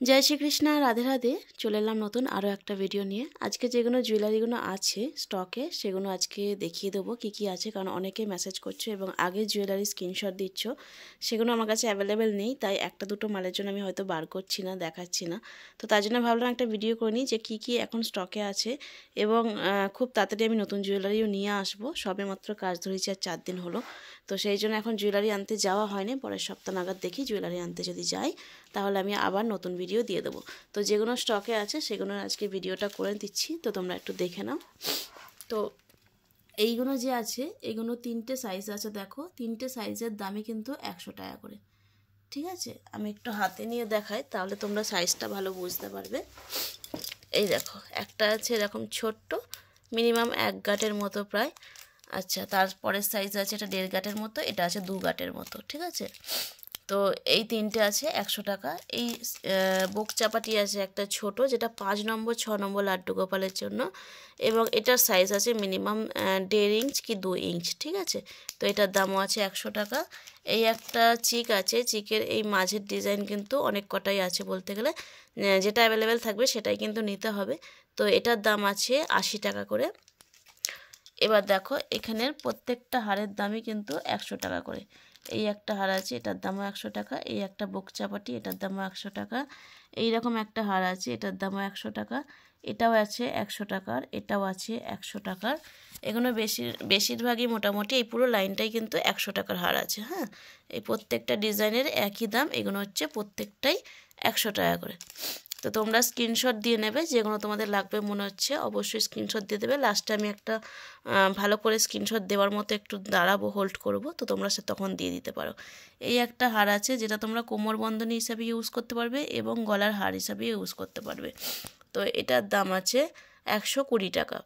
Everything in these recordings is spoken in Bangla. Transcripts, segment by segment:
जय श्री कृष्णा राधे राधे चले एलाम नतून आरो एक भिडियो निये आज के जेगुलो जुएलारिगुलो आछे स्टके सेगुलो आज के देखिए देबो कि आछे कारण अनेके मेसेज करछो एबं आगे जुएलारि स्क्रीनशट दिच्छो सेगुलो आमार काछे अवेलेबल नेই ताई एकटा दुटो मालेर जोन्नो आमि हयतो बार करछि ना देखाচ্ছি ना तो तार जोन्नो भाबलाम एकटा भिडियो करे निই जे कि एखन स्टके आछे एबं खूब ताड़ाताড়ি आमि नतून जुएलारिও निये आसबो सबे मात्र काज धरेछि आर 4 दिन हलो तो सेই जोन्नो एखन जुएलारि आनते जाওয়া হয়নি পরের সপ্তাহ নাগাদ দেখি जुएलारि आनते যদি যাই তাহলে আমি আবার নতুন ভিডিও দিয়ে দেব তো যেগুলো স্টকে আছে সেগুলো আজকে ভিডিওটা করে দিচ্ছি তো তোমরা একটু দেখে নাও তো এইগুলো যে আছে এগুলো তিনটে সাইজ আছে দেখো তিনটে সাইজের দামই কিন্তু 100 টাকা করে ঠিক আছে আমি একটু হাতে নিয়ে দেখাই তাহলে তোমরা সাইজটা ভালো বুঝতে পারবে এই দেখো একটা আছে এরকম ছোট মিনিমাম 1 গাঁটের মতো প্রায় আচ্ছা তারপরের সাইজ আছে এটা 1.5 গাঁটের মতো এটা আছে 2 গাঁটের মতো ঠিক আছে তো এই তিনটে আছে 100 টাকা এই বুক চাপাটি আছে একটা ছোট যেটা 5 নম্বর 6 নম্বর লাড্ডু গোপালের জন্য এবং এটার সাইজ আছে মিনিমাম 1.5 ইঞ্চ কি 2 ইঞ্চ ঠিক আছে তো এটার দামও আছে 100 টাকা এই একটা চিক আছে চিকের এই মাঝের ডিজাইন কিন্তু অনেক কটাই আছে বলতে গেলে যেটা अवेलेबल থাকবে সেটাই কিন্তু নিতে হবে তো এটার দাম আছে 80 টাকা করে এবার দেখো এখানের প্রত্যেকটা হারের দামই কিন্তু 100 টাকা করে এই একটা হার আছে এটার দামও 100 টাকা এই একটা বুক চাপাটি এটার দামও 100 টাকা এই রকম একটা হার আছে এটার দামও 100 টাকা এটাও আছে 100 টাকার এটাও আছে 100 টাকার এগুলো বেশিরভাগই মোটামুটি এই পুরো লাইনটাই কিন্তু 100 টাকার হার আছে হ্যাঁ এই প্রত্যেকটা ডিজাইনের একই দাম এগুলো হচ্ছে প্রত্যেকটাই 100 টাকা করে তো তোমরা স্ক্রিনশট দিয়ে নেবে যেগুলো তোমাদের লাগবে মনে হচ্ছে অবশ্যই স্ক্রিনশট দিয়ে দেবে লাস্টে আমি একটা ভালো করে স্ক্রিনশট দেওয়ার মতো একটু দাঁড়াবো হোল্ড করব তো তোমরা সে তখন দিয়ে দিতে পারো এই একটা হার আছে যেটা তোমরা কোমর বন্ধনী হিসেবে ইউজ করতে পারবে এবং গলার হার হিসেবে ইউজ করতে পারবে তো এটার দাম আছে 120 টাকা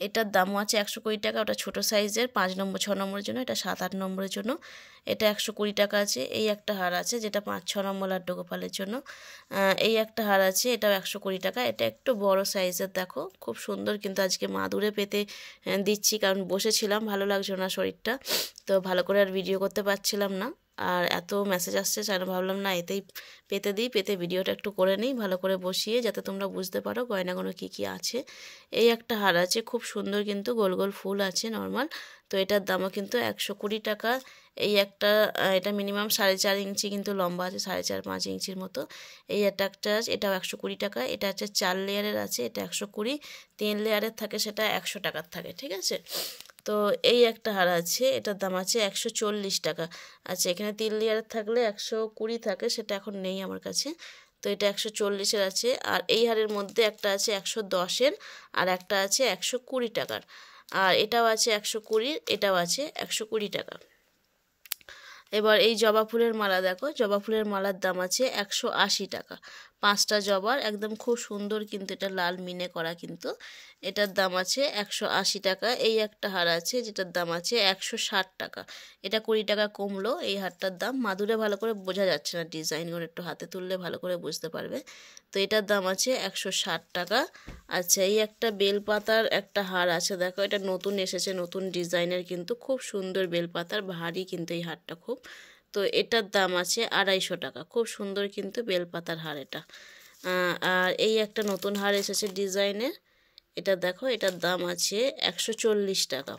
এটার দামও আছে 120 টাকা ওটা ছোট সাইজের 5 নম্বর 6 নম্বরের জন্য এটা 7 8 নম্বরের জন্য এটা 120 টাকা আছে এই একটা হার আছে যেটা 5 6 নম্বর লাড্ডু গোপালের জন্য এই একটা হার আছে এটাও 120 টাকা এটা একটু বড় সাইজের দেখো খুব সুন্দর কিন্তু আজকে মাদুরে পেতে দিচ্ছি কারণ বসেছিলাম ভালো লাগছে না শরীরটা তো ভালো করে আর ভিডিও করতে পারছিলাম না আর এত মেসেজ আসছে তাই ভাবলাম না এতেই পেতে দিই পেতে ভিডিওটা একটু করে নিই ভালো করে বসিয়ে যাতে তোমরা বুঝতে পারো গয়নাগুলো কি আছে এই একটা হার আছে খুব সুন্দর কিন্তু গোল গোল ফুল আছে নরমাল তো এটার দামও কিন্তু 120 টাকা এই একটা এটা মিনিমাম 4.5 ইঞ্চি কিন্তু লম্বা আছে 4.5 ইঞ্চির মতো এই একটা এটাও 120 টাকা এটা আছে 4 লেয়ারের আছে এটা 120 3 লেয়ারের থাকে সেটা 100 টাকার থাকে ঠিক আছে তো এই একটা হার আছে এটার দাম আছে 140 টাকা আচ্ছা এখানে 3 লেয়ারের থাকলে 120 থাকে সেটা এখন নেই আমার কাছে তো এটা 140 এর আছে আর এই হারের মধ্যে একটা আছে 110 এর আর একটা আছে 120 টাকার আর এটাও আছে 120 এটাও আছে 120 টাকা এবার এই জবা ফুলের মালা দেখো জবা ফুলের মালার দাম আছে 180 টাকা পাঁচটা জবার একদম খুব সুন্দর কিন্তু এটা লাল মিনে করা কিন্তু এটার দাম আছে 180 টাকা এই একটা হার আছে যেটার দাম আছে 160 টাকা এটা 20 টাকা কমলো এই হারটার দাম মাদুরে ভালো করে বোঝা যাচ্ছে না ডিজাইনগুলো একটু হাতে তুললে ভালো করে বুঝতে পারবে তো এটার দাম আছে 160 টাকা আচ্ছা এই একটা বেলপাতার একটা হার আছে দেখো এটা নতুন এসেছে নতুন ডিজাইনের কিন্তু খুব সুন্দর বেলপাতার ভারী কিন্তু এই হারটা খুব তো এটার দাম আছে 250 টাকা খুব সুন্দর কিন্তু বেলপাতার হার এটা আর এই একটা নতুন হার এসেছে ডিজাইনের এটা দেখো এটার দাম আছে 140 টাকা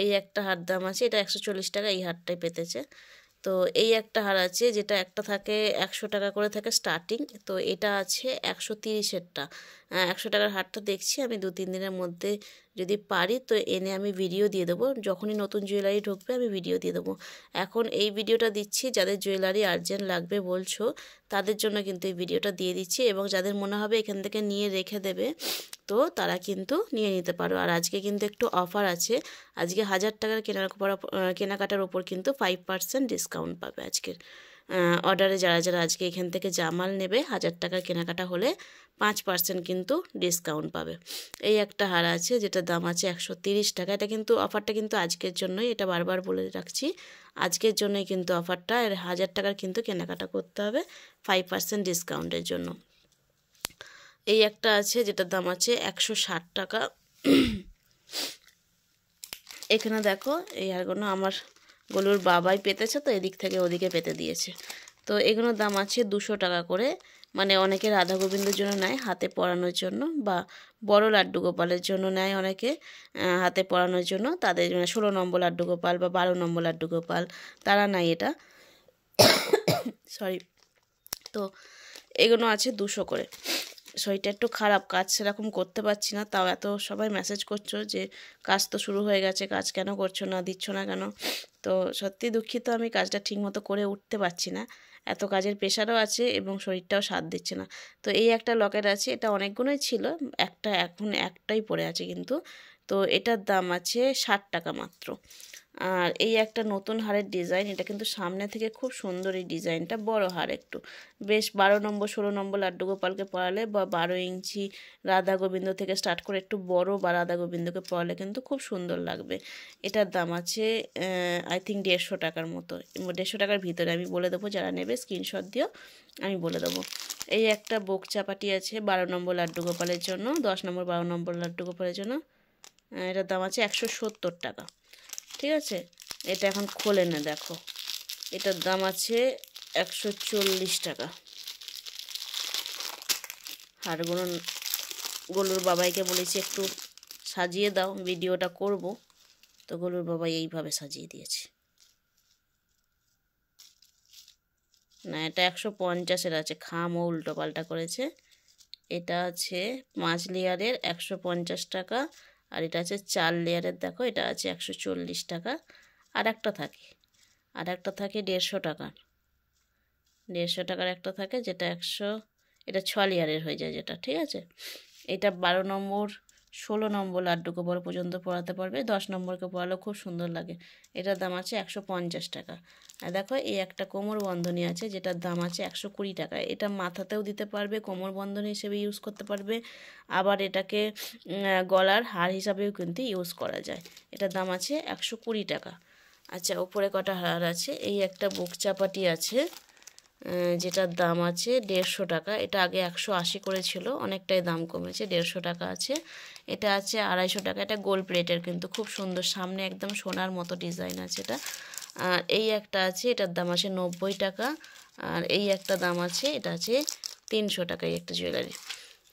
এই একটা হার দাম আছে এটা 140 টাকা এই হারটাই পেতেছে তো এই একটা হার আছে যেটা একটা থাকে 100 টাকা করে থাকে স্টার্টিং তো এটা আছে 130 এরটা 100 টাকার হারটা দেখছি আমি 2-3 দিনের মধ্যে যদি পারি তো এনে আমি ভিডিও দিয়ে দেবো যখনই নতুন জুয়েলারি ঢুকবে আমি ভিডিও দিয়ে দেবো এখন এই ভিডিওটা দিচ্ছি যাদের জুয়েলারি আর্জেন্ট লাগবে বলছো তাদের জন্য কিন্তু এই ভিডিওটা দিয়ে দিচ্ছি এবং যাদের মনে হবে এখান থেকে নিয়ে রেখে দেবে তো তারা কিন্তু নিয়ে নিতে পারো আর আজকে কিন্তু একটু অফার আছে আজকে 1000 টাকার কেনাকাটার উপর কিন্তু 5% ডিসকাউন্ট পাবে আজকের অর্ডারে যারা যারা আজকে এখান থেকে জামাল নেবে 1000 টাকার কেনাকাটা হলে 5% কিন্তু ডিসকাউন্ট পাবে এই একটা হার আছে যেটার দাম আছে 130 টাকা এটা কিন্তু অফারটা কিন্তু আজকের জন্যই এটা বারবার বলে রাখছি আজকের জন্যই কিন্তু অফারটা 1000 টাকার কিন্তু কেনাকাটা করতে হবে 5% ডিসকাউন্টের জন্য এই একটা আছে যেটার দাম আছে 160 টাকা এখানে দেখো এই হারগুলো আমার গলুর বাবাই পেতেছে তো এদিক থেকে ওদিকে পেতে দিয়েছে তো এগুলোর দাম আছে 200 টাকা করে। মানে অনেকে রাধা গোবিন্দের জন্য নেয় হাতে পরানোর জন্য, বা বড় লাড্ডু গোপালের জন্য নেয় অনেকে হাতে পরানোর জন্য। তাদের 16 নম্বর লাড্ডু গোপাল বা 12 নম্বর লাড্ডু গোপাল তারা নেয় এটা। সরি। তো এগুলো আছে 200 করে। শরীরটা একটু খারাপ, কাজ সেরকম করতে পারছি না, তাও এত সবাই মেসেজ করছো যে কাজ তো শুরু হয়ে গেছে, কাজ কেন করছো না, দিচ্ছ না কেন। তো সত্যি দুঃখিত, আমি কাজটা ঠিকমতো করে উঠতে পারছি না, এত কাজের প্রেশারও আছে এবং শরীরটাও সাথ দিচ্ছে না। তো এই একটা লকেট আছে, এটা অনেকগুলোই ছিল, একটা এখন একটাই পড়ে আছে কিন্তু। তো এটার দাম আছে 60 টাকা মাত্র। আর এই একটা নতুন হারের ডিজাইন, এটা কিন্তু সামনে থেকে খুব সুন্দর এই ডিজাইনটা, বড় হার একটু, বেশ 12 নম্বর 16 নম্বর লাড্ডু গোপালকে পরালে বা 12 ইঞ্চি রাধা গোবিন্দ থেকে স্টার্ট করে একটু বড় বা রাধা গোবিন্দকে পরালে কিন্তু খুব সুন্দর লাগবে। এটার দাম আছে আই থিঙ্ক 150 টাকার মতো, 150 টাকার ভিতরে। আমি বলে দেবো, যারা নেবে স্ক্রিনশট দিও, আমি বলে দেবো। এই একটা বুক চাপাটি আছে 12 নম্বর লাড্ডু গোপালের জন্য, 10 নম্বর 12 নম্বর লাড্ডু গোপালের জন্য। এটার দাম আছে 170 টাকা। ঠিক আছে, এটা এখন খোলে না, দেখো এটার দাম আছে 140 টাকা। হারগুলো গলুর বাবাইকে বলেছি একটু সাজিয়ে দাও, ভিডিওটা করব। তো গলুর বাবাই এইভাবে সাজিয়ে দিয়েছে। না, এটা 150-এর আছে, খামও উল্টো পাল্টা করেছে। এটা আছে 5 লেয়ারের 150 টাকা, আর এটা আছে 4 লেয়ারের, দেখো এটা আছে 140 টাকা। আর একটা থাকে 150 টাকার, 150 টাকার একটা থাকে, যেটা 100, এটা 6 লেয়ারের হয়ে যায় যেটা। ঠিক আছে, এটা 12 নম্বর 16 নম্বর লাড্ডু গোপাল পর্যন্ত পরাতে পারবে, 10 নম্বরকে পরালেও খুব সুন্দর লাগে। এটার দাম আছে 150 টাকা। আর দেখো এই একটা কোমর বন্ধনী আছে, যেটার দাম আছে 120 টাকা। এটা মাথাতেও দিতে পারবে, কোমর বন্ধনী হিসেবে ইউজ করতে পারবে, আবার এটাকে গলার হার হিসাবেও কিন্তু ইউজ করা যায়। এটার দাম আছে 120 টাকা। আচ্ছা, উপরে কটা হার আছে, এই একটা বুক চাপাটি আছে, যেটার দাম আছে 150 টাকা। এটা আগে 180 করে ছিল, অনেকটাই দাম কমেছে, 150 টাকা আছে। এটা আছে 250 টাকা। এটা গোল্ড প্লেটের, কিন্তু খুব সুন্দর, সামনে একদম সোনার মতো ডিজাইন আছে এটা। আর এই একটা আছে, এটার দাম আছে 90 টাকা। আর এই একটা দাম আছে, এটা আছে 300 টাকা, এই একটা জুয়েলারি।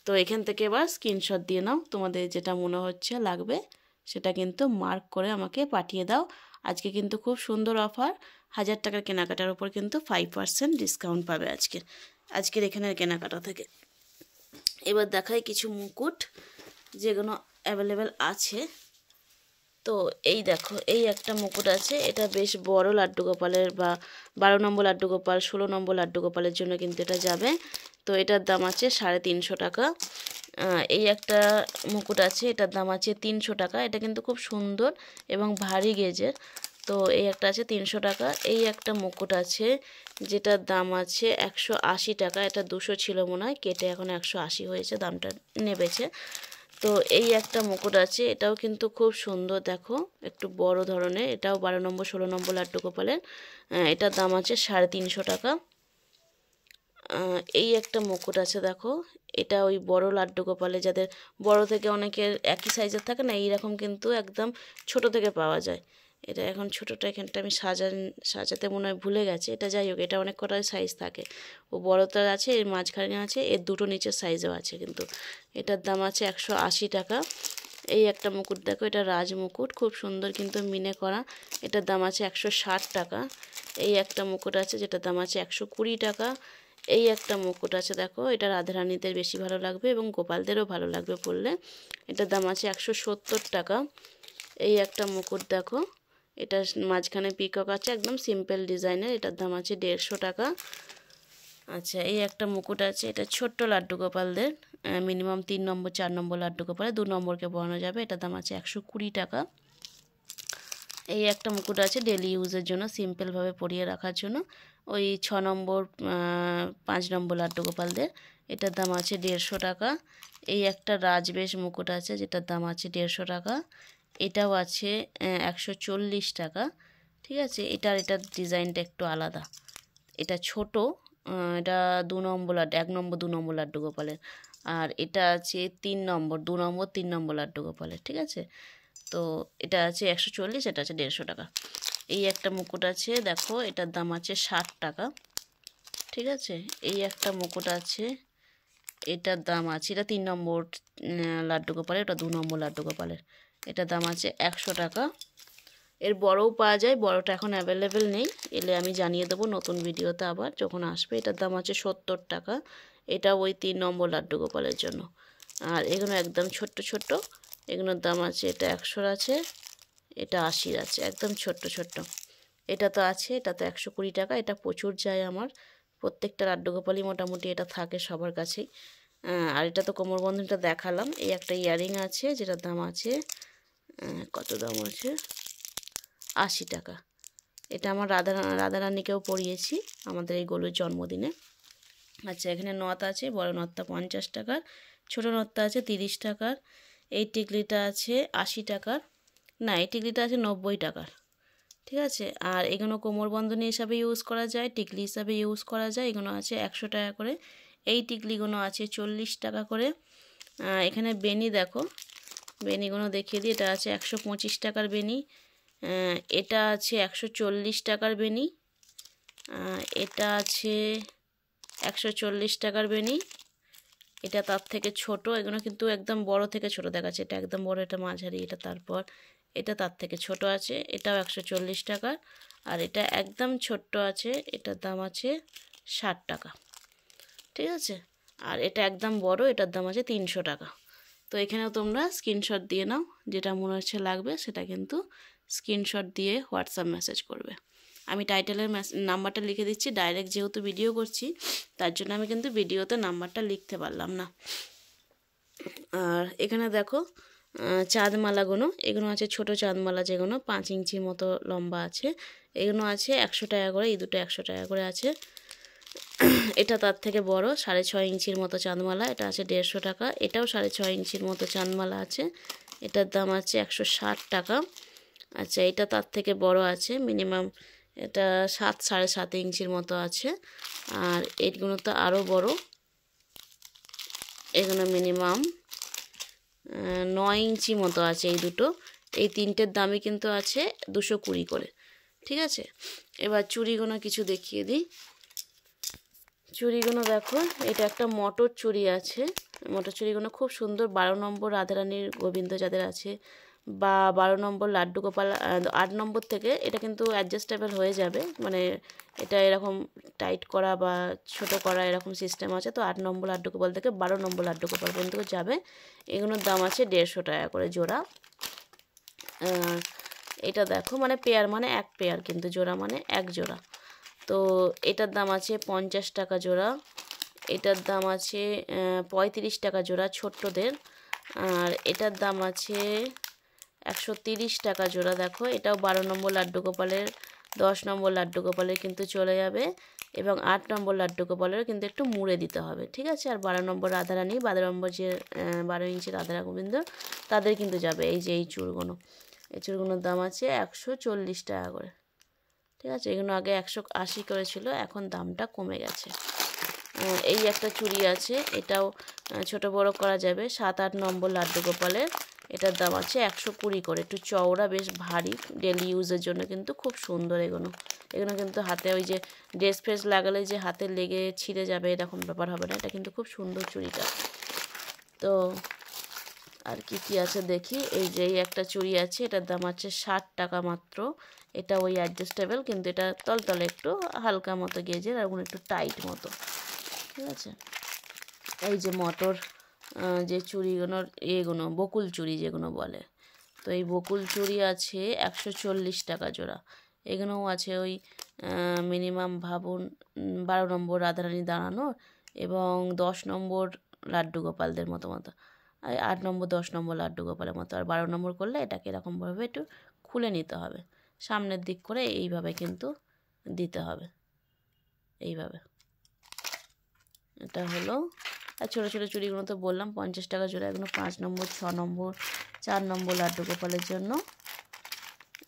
তো এখান থেকে এবার স্ক্রিনশট দিয়ে নাও, তোমাদের যেটা মনে হচ্ছে লাগবে সেটা কিন্তু মার্ক করে আমাকে পাঠিয়ে দাও। আজকে কিন্তু খুব সুন্দর অফার, 1000 টাকার কেনাকাটার উপর কিন্তু 5% ডিসকাউন্ট পাবে আজকের এখানের কেনাকাটা থেকে। এবার দেখাই কিছু মুকুট যেগুলো অ্যাভেলেবেল আছে। তো এই দেখো, এই একটা মুকুট আছে, এটা বেশ বড় লাড্ডু গোপালের বা 12 নম্বর লাড্ডু গোপাল 16 নম্বর লাড্ডু গোপালের জন্য কিন্তু এটা যাবে। তো এটার দাম আছে 350 টাকা। এই একটা মুকুট আছে, এটার দাম আছে 300 টাকা। এটা কিন্তু খুব সুন্দর এবং ভারী গেজের। তো এই একটা আছে 300 টাকা। এই একটা মুকুট আছে, যেটার দাম আছে 180 টাকা। এটা 200 ছিল মনে হয়, কেটে এখন 180 হয়েছে, দামটা নেবেছে। তো এই একটা মুকুট আছে, এটাও কিন্তু খুব সুন্দর, দেখো একটু বড় ধরনের, এটাও 12 নম্বর 16 নম্বর লাড্ডু গোপালের। এটার দাম আছে 350 টাকা। এই একটা মুকুট আছে, দেখো এটা ওই বড় লাড্ডু গোপালে, যাদের বড় থেকে অনেকের একই সাইজের থাকে না, এইরকম কিন্তু একদম ছোট থেকে পাওয়া যায়। এটা এখন ছোটোটা এখানটা আমি সাজাতে মনে হয় ভুলে গেছে। এটা যাই হোক, এটা অনেক কটা সাইজ থাকে, ও বড়টা আছে, এর মাঝখানে আছে, এর দুটো নিচের সাইজও আছে কিন্তু। এটার দাম আছে 180 টাকা। এই একটা মুকুট দেখো, এটা রাজ মুকুট, খুব সুন্দর কিন্তু মিনে করা। এটার দাম আছে 160 টাকা। এই একটা মুকুট আছে, যেটার দাম আছে 120 টাকা। এই একটা মুকুট আছে, দেখো এটা রাধারানীদের বেশি ভালো লাগবে এবং গোপালদেরও ভালো লাগবে পরলে। এটার দাম আছে 170 টাকা। এই একটা মুকুট দেখো, এটা মাঝখানে পিকক আছে, একদম সিম্পল ডিজাইনের, এটার দাম আছে 150 টাকা। আচ্ছা, এই একটা মুকুট আছে, এটা ছোট্ট লাড্ডু গোপালদের, মিনিমাম 3 নম্বর 4 নম্বর লাড্ডু গোপালে 2 নম্বরকে পরানো যাবে, এটার দাম আছে 120 টাকা। এই একটা মুকুট আছে ডেলি ইউজের জন্য, সিম্পলভাবে পরিয়ে রাখার জন্য, ওই 6 নম্বর 5 নম্বর লাড্ডু গোপালদের, এটার দাম আছে 150 টাকা। এই একটা রাজবেশ মুকুট আছে, যেটার দাম আছে 150 টাকা। এটাও আছে 140 টাকা। ঠিক আছে, এটার ডিজাইনটা একটু আলাদা, এটা ছোট, এটা 2 নম্বর লাড্ডু, 1 নম্বর 2 নম্বর লাড্ডু গোপালের। আর এটা আছে 3 নম্বর 2 নম্বর 3 নম্বর লাড্ডু গোপালের। ঠিক আছে, তো এটা আছে 140, এটা আছে 150 টাকা। এই একটা মুকুট আছে, দেখো এটার দাম আছে 60 টাকা। ঠিক আছে। এই একটা মুকুট আছে, এটার দাম আছে, এটা 3 নম্বর লাড্ডু গোপালের, এটা 2 নম্বর লাড্ডু গোপালের। এটার দাম আছে 100 টাকা। এর বড়ও পাওয়া যায়, বড়টা এখন অ্যাভেলেবেল নেই, এলে আমি জানিয়ে দেবো নতুন ভিডিওতে আবার যখন আসবে। এটার দাম আছে 70 টাকা। এটা ওই 3 নম্বর লাড্ডু গোপালের জন্য। আর এগুলো একদম ছোট্ট ছোট্ট, এগুলোর দাম আছে, এটা 100 আছে, এটা 80 আছে, একদম ছোট্ট ছোট্ট। এটা তো আছে, এটা তো 120 টাকা। এটা প্রচুর যায় আমার, প্রত্যেকটা লাড্ডু গোপালই মোটামুটি এটা থাকে সবার কাছেই। আর এটা তো কোমরবন্ধনটা দেখালাম। এই একটা ইয়ারিং আছে যেটার দাম আছে, কত দাম আছে, 80 টাকা। এটা আমার রাধারানীকেও পরিয়েছি আমাদের এই গোলুর জন্মদিনে। আচ্ছা, এখানে নথ আছে, বড় নথটা 50 টাকার, ছোটো নথটা আছে 30 টাকার। এই টিকলিটা আছে 80 টাকার, না এই টিকলিটা আছে 90 টাকার। ঠিক আছে। আর এগুলো কোমরবন্ধনী হিসাবে ইউজ করা যায়, টিকলি হিসাবে ইউজ করা যায়। এগুলো আছে 100 টাকা করে। এই টিকলিগুলো আছে 40 টাকা করে। এখানে বেনি দেখো, বেনিগুলো দেখিয়ে দিই। এটা আছে 125 টাকার বেনি, এটা আছে 140 টাকার বেনি, এটা আছে 140 টাকার বেনি। এটা তার থেকে ছোট, এগুলো কিন্তু একদম বড় থেকে ছোট দেখাচ্ছে। এটা একদম বড়, এটা মাঝারি, এটা তারপর এটা তার থেকে ছোট আছে, এটাও 140 টাকার। আর এটা একদম ছোট্ট আছে, এটার দাম আছে 60 টাকা। ঠিক আছে। আর এটা একদম বড়, এটার দাম আছে 300 টাকা। তো এখানেও তোমরা স্ক্রিনশট দিয়ে নাও, যেটা মনে হচ্ছে লাগবে সেটা কিন্তু স্ক্রিনশট দিয়ে হোয়াটসঅ্যাপ মেসেজ করবে। আমি টাইটেলের নাম্বারটা লিখে দিচ্ছি, ডাইরেক্ট যেহেতু ভিডিও করছি তার জন্য আমি কিন্তু ভিডিওতে নাম্বারটা লিখতে পারলাম না। আর এখানে দেখো চাঁদমালাগুলো, এগুলো আছে ছোট চাঁদমালা, যেগুলো 5 ইঞ্চির মতো লম্বা আছে। এগুলো আছে 100 টাকা করে, এই দুটো 100 টাকা করে আছে। এটা তার থেকে বড়, 6.5 ইঞ্চির মতো চাঁদমালা, এটা আছে 150 টাকা। এটাও 6.5 ইঞ্চির মতো চাঁদমালা আছে, এটার দাম আছে 160 টাকা। আচ্ছা, এটা তার থেকে বড় আছে, মিনিমাম এটা 7.5 ইঞ্চির মতো আছে। আর এইগুলো তো আরও বড়, এগুলো মিনিমাম 9 ইঞ্চি মতো আছে এই দুটো। এই তিনটের দামই কিন্তু আছে 220 করে। ঠিক আছে। এবার চুড়িগুলো কিছু দেখিয়ে দিই। চুড়িগুলো দেখো, এটা একটা মটর চুড়ি আছে, মটর চুড়িগুলো খুব সুন্দর। 12 নম্বর রাধারানীর গোবিন্দ যাদের আছে, বা 12 নম্বর লাড্ডু গোপাল, 8 নম্বর থেকে এটা কিন্তু অ্যাডজাস্টেবল হয়ে যাবে, মানে এটা এরকম টাইট করা বা ছোট করা এরকম সিস্টেম আছে। তো 8 নম্বর লাড্ডু গোপাল থেকে 12 নম্বর লাড্ডু গোপাল পর্যন্ত যাবে। এগুলোর দাম আছে 150 টাকা করে জোড়া। এটা দেখো, মানে পেয়ার, মানে এক পেয়ার, কিন্তু জোড়া মানে এক জোড়া। তো এটার দাম আছে 50 টাকা জোড়া। এটার দাম আছে 35 টাকা জোড়া ছোট্টদের। আর এটার দাম আছে 130 টাকা জোড়া। দেখো, এটাও 12 নম্বর লাড্ডু গোপালের, 10 নম্বর লাড্ডু গোপালের কিন্তু চলে যাবে, এবং 8 নম্বর লাড্ডু গোপালের কিন্তু একটু মুড়ে দিতে হবে। ঠিক আছে। আর 12 নম্বর রাধারানী, 12 নম্বর যে 12 ইঞ্চি রাধা গোবিন্দ, তাদের কিন্তু যাবে এই যে এই চুড়গুলো। এই চুড়গুলোর দাম আছে 140 টাকা করে। ঠিক আছে। এগুলো আগে 180 করে ছিল, এখন দামটা কমে গেছে। এই একটা চুড়ি আছে, এটাও ছোট বড় করা যাবে, 7-8 নম্বর লাড্ডু গোপালের। এটার দাম আছে 120 করে, একটু চওড়া, বেশ ভারী, ডেলি ইউজের জন্য কিন্তু খুব সুন্দর। এগুলো কিন্তু হাতে ওই যে ড্রেস ফ্রেস লাগালে যে হাতে লেগে ছিঁড়ে যাবে এরকম ব্যাপার হবে না, এটা কিন্তু খুব সুন্দর চুড়িটা। তো আর কি কি আছে দেখি। এই যে এই একটা চুড়ি আছে, এটার দাম আছে 60 টাকা মাত্র। এটা ওই অ্যাডজাস্টেবল, কিন্তু এটা তলতলে একটু হালকা মতো গেজের, আর একটু টাইট মতো। ঠিক আছে। এই যে মটর যে চুড়িগুলোর এগুলো বকুল চুড়ি যেগুলো বলে, তো এই বকুল চুড়ি আছে 140 টাকা জোড়া। এগুলোও আছে ওই মিনিমাম ভাবুন 12 নম্বর রাধারানী দাঁড়ানোর, এবং 10 নম্বর লাড্ডু গোপালদের মতো মতো, আর 8 নম্বর 10 নম্বর লাড্ডু গোপালের মতো। আর 12 নম্বর করলে এটাকে এরকমভাবে একটু খুলে নিতে হবে, সামনের দিক করে এইভাবে কিন্তু দিতে হবে, এইভাবে। এটা হলো। আর ছোটো ছোটো চুড়িগুলো তো বললাম 50 টাকা জোড়া। এগুলো 5 নম্বর, 6 নম্বর, 4 নম্বর লাড্ডু গোপালের জন্য।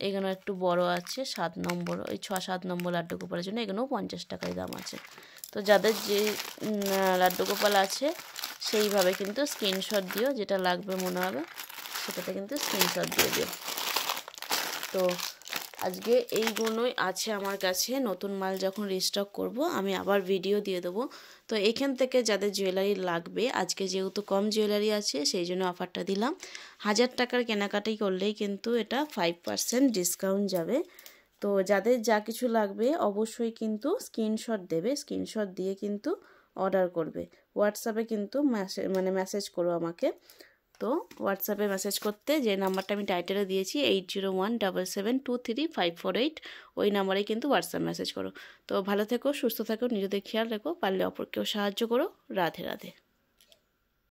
এগুলো একটু বড় আছে 7 নম্বর, ওই 6-7 নম্বর লাড্ডু গোপালের জন্য। এগুলোও 50 টাকায় দাম আছে। তো যাদের যে লাড্ডু গোপাল আছে সেইভাবে কিন্তু স্ক্রিনশট দিও, যেটা লাগবে মনে হবে সেটাতে কিন্তু স্ক্রিনশট দিয়ে দিও। তো আজকে এইগুলোই আছে আমার কাছে। নতুন মাল যখন রিস্টক করব আমি আবার ভিডিও দিয়ে দেবো। তো এখান থেকে যাদের জুয়েলারি লাগবে, আজকে যেহেতু কম জুয়েলারি আছে সেই জন্য অফারটা দিলাম। 1000 টাকার কেনাকাটি করলেই কিন্তু এটা 5% ডিসকাউন্ট যাবে। তো যাদের যা কিছু লাগবে অবশ্যই কিন্তু স্ক্রিনশট দেবে, স্ক্রিনশট দিয়ে কিন্তু অর্ডার করবে। হোয়াটসঅ্যাপে কিন্তু মেসেজ করো আমাকে। তো হোয়াটসঅ্যাপে মেসেজ করতে যে নাম্বারটা আমি টাইটেলে দিয়েছি 8017723548, ওই নাম্বারে কিন্তু হোয়াটসঅ্যাপ মেসেজ করো। তো ভালো থেকো, সুস্থ থাকো, নিজেদের খেয়াল রেখো, পারলে অপরকেও সাহায্য করো। রাধে রাধে।